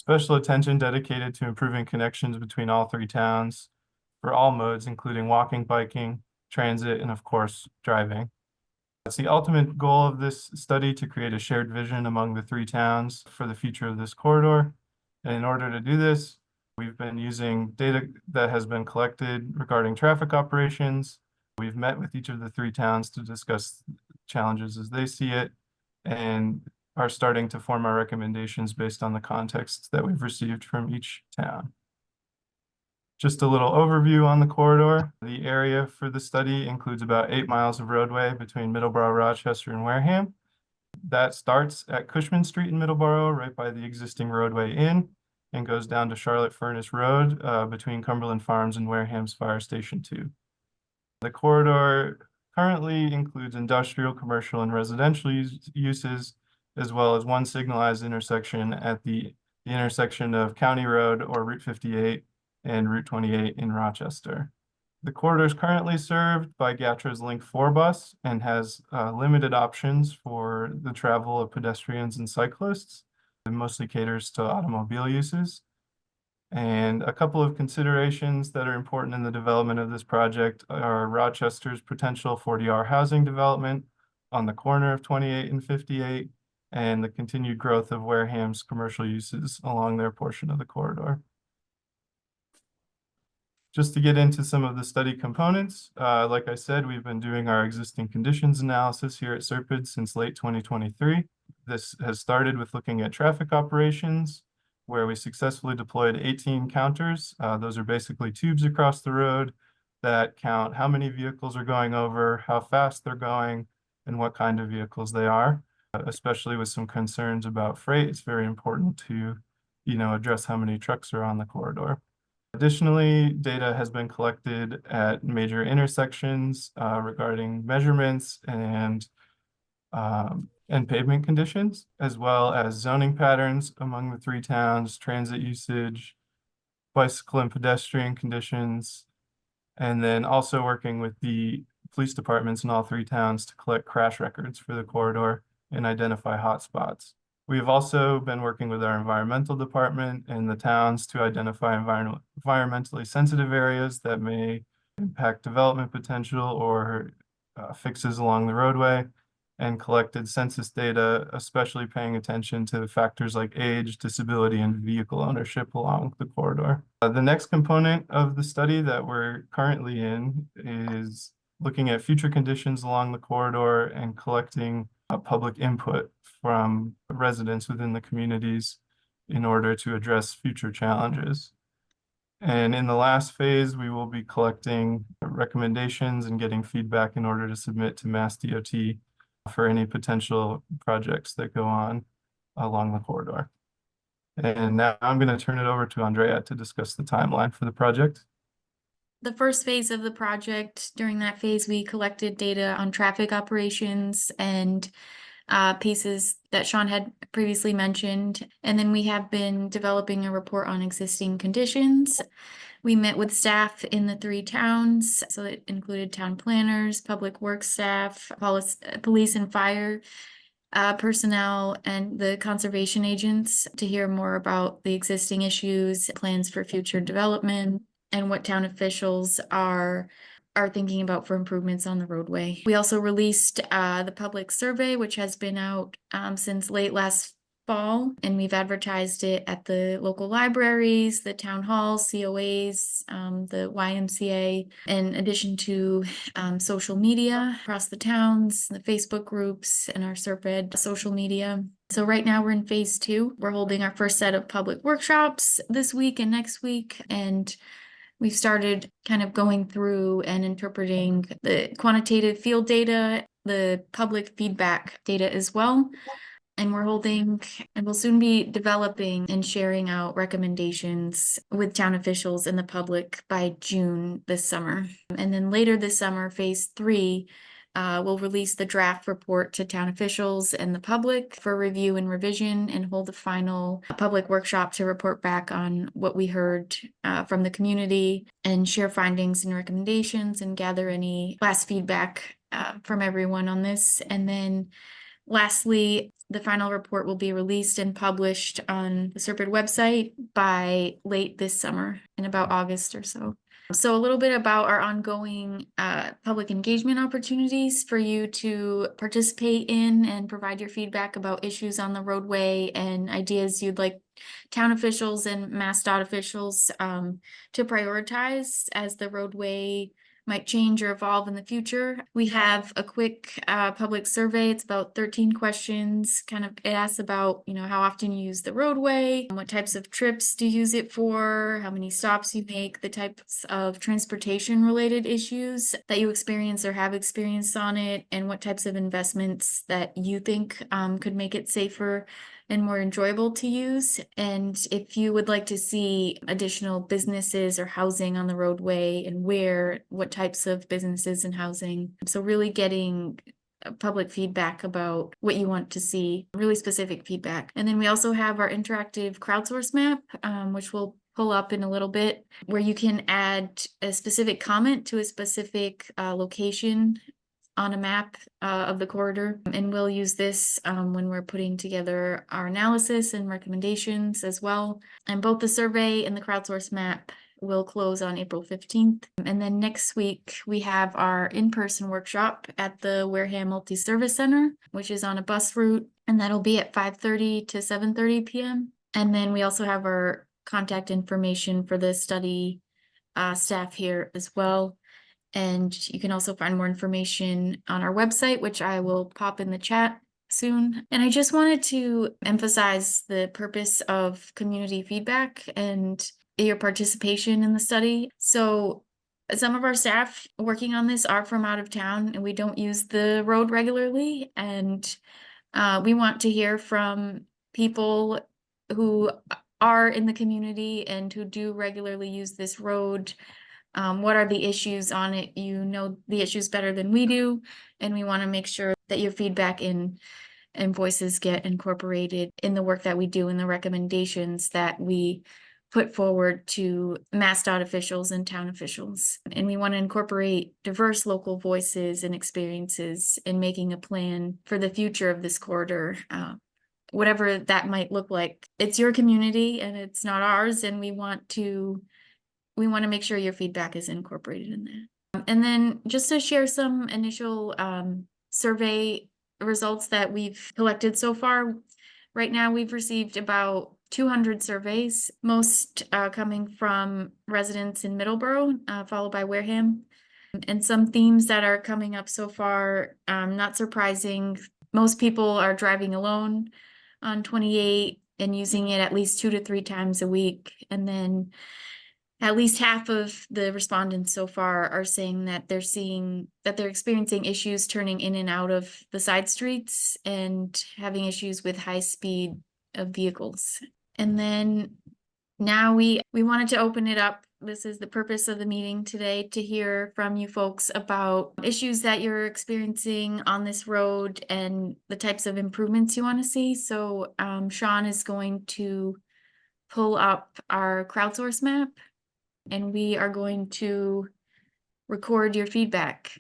Special attention dedicated to improving connections between all three towns for all modes, including walking, biking, transit, and of course, driving. It's the ultimate goal of this study to create a shared vision among the three towns for the future of this corridor. And in order to do this, we've been using data that has been collected regarding traffic operations. We've met with each of the three towns to discuss challenges as they see it, and are starting to form our recommendations based on the context that we've received from each town. Just a little overview on the corridor. The area for the study includes about 8 miles of roadway between Middleborough, Rochester, and Wareham. That starts at Cushman Street in Middleborough, right by the existing roadway in, and goes down to Charlotte Furnace Road between Cumberland Farms and Wareham's Fire Station 2. The corridor currently includes industrial, commercial, and residential uses, as well as one signalized intersection at the intersection of County Road or Route 58 and Route 28 in Rochester. The corridor is currently served by GATRA's Link 4 bus and has limited options for the travel of pedestrians and cyclists. It mostly caters to automobile uses. And a couple of considerations that are important in the development of this project are Rochester's potential 40R housing development on the corner of 28 and 58, and the continued growth of Wareham's commercial uses along their portion of the corridor. Just to get into some of the study components, like I said, we've been doing our existing conditions analysis here at SRPEDD since late 2023. This has started with looking at traffic operations, where we successfully deployed 18 counters. Those are basically tubes across the road that count how many vehicles are going over, how fast they're going, and what kind of vehicles they are. Especially with some concerns about freight, it's very important to, address how many trucks are on the corridor. Additionally, data has been collected at major intersections regarding measurements and pavement conditions, as well as zoning patterns among the three towns, transit usage, bicycle and pedestrian conditions, and then also working with the police departments in all three towns to collect crash records for the corridor and identify hotspots. We've also been working with our environmental department in the towns to identify environmentally sensitive areas that may impact development potential or fixes along the roadway, and collected census data, especially paying attention to factors like age, disability, and vehicle ownership along the corridor. The next component of the study that we're currently in is looking at future conditions along the corridor and collecting public input from residents within the communities in order to address future challenges. And in the last phase, we will be collecting recommendations and getting feedback in order to submit to Mass DOT for any potential projects that go on along the corridor. And now I'm going to turn it over to Andrea to discuss the timeline for the project. The first phase of the project, during that phase, we collected data on traffic operations and pieces that Sean had previously mentioned. And then we have been developing a report on existing conditions. We met with staff in the three towns, so it included town planners, public works staff, police and fire personnel, and the conservation agents to hear more about the existing issues, plans for future development, and what town officials are thinking about for improvements on the roadway. We also released the public survey, which has been out since late last fall, and we've advertised it at the local libraries, the town halls, COAs, the YMCA, in addition to social media across the towns, the Facebook groups, and our SRPEDD social media. So right now we're in phase 2. We're holding our first set of public workshops this week and next week, and we've started kind of going through and interpreting the quantitative field data, the public feedback data as well. And we're holding, and we'll soon be developing and sharing out recommendations with town officials and the public by June this summer. And then later this summer, phase 3, we'll release the draft report to town officials and the public for review and revision, and hold a final public workshop to report back on what we heard from the community and share findings and recommendations and gather any last feedback from everyone on this. And then lastly, The final report will be released and published on the SRPEDD website by late this summer, in about August or so. So a little bit about our ongoing public engagement opportunities for you to participate in and provide your feedback about issues on the roadway and ideas you'd like town officials and MassDOT officials to prioritize as the roadway might change or evolve in the future. We have a quick public survey. It's about 13 questions. It asks about, how often you use the roadway, what types of trips do you use it for, how many stops you make, the types of transportation related issues that you experience or have experienced on it, and what types of investments that you think could make it safer and more enjoyable to use. And if you would like to see additional businesses or housing on the roadway, and what types of businesses and housing. So really getting public feedback about what you want to see, really specific feedback. And then we also have our interactive crowdsource map, which we'll pull up in a little bit, where you can add a specific comment to a specific location on a map of the corridor. And we'll use this when we're putting together our analysis and recommendations as well. And both the survey and the crowdsource map will close on April 15th. And then next week, we have our in-person workshop at the Wareham Multi-Service Center, which is on a bus route, and that'll be at 5:30 to 7:30 p.m. And then we also have our contact information for the study staff here as well. And you can also find more information on our website, which I will pop in the chat soon. And I just wanted to emphasize the purpose of community feedback and your participation in the study. So some of our staff working on this are from out of town, and we don't use the road regularly. And we want to hear from people who are in the community and who do regularly use this road. What are the issues on it? You know the issues better than we do, and we want to make sure that your feedback and voices get incorporated in the work that we do and the recommendations that we put forward to MassDOT officials and town officials. And we want to incorporate diverse local voices and experiences in making a plan for the future of this corridor. Whatever that might look like. It's your community and it's not ours, and we want to make sure your feedback is incorporated in that. And then just to share some initial survey results that we've collected so far. Right now, we've received about 200 surveys, most coming from residents in Middleborough, followed by Wareham. And some themes that are coming up so far, not surprising. Most people are driving alone on 28 and using it at least 2 to 3 times a week. And then at least half of the respondents so far are saying that they're experiencing issues turning in and out of the side streets and having issues with high speed of vehicles. And then now we wanted to open it up. This is the purpose of the meeting today, to hear from you folks about issues that you're experiencing on this road and the types of improvements you want to see. So Sean is going to pull up our crowdsource map, and we are going to record your feedback.